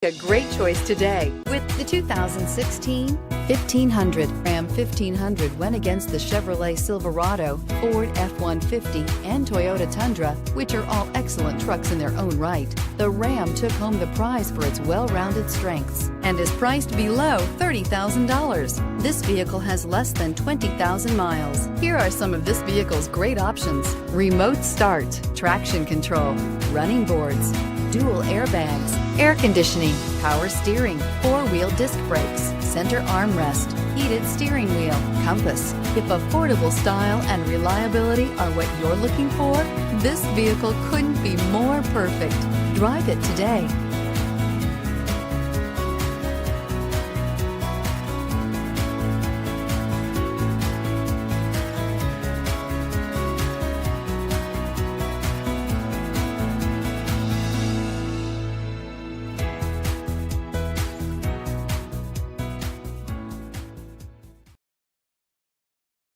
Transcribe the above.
A great choice today with the 2016 1500. Ram 1500 went against the Chevrolet Silverado, Ford F-150, and Toyota Tundra, which are all excellent trucks in their own right. The Ram took home the prize for its well-rounded strengths and is priced below $30,000. This vehicle has less than 20,000 miles. Here are some of this vehicle's great options: remote start, traction control, running boards, dual airbags, air conditioning, power steering, four-wheel disc brakes, center armrest, heated steering wheel, compass. If affordable style and reliability are what you're looking for, this vehicle couldn't be more perfect. Drive it today.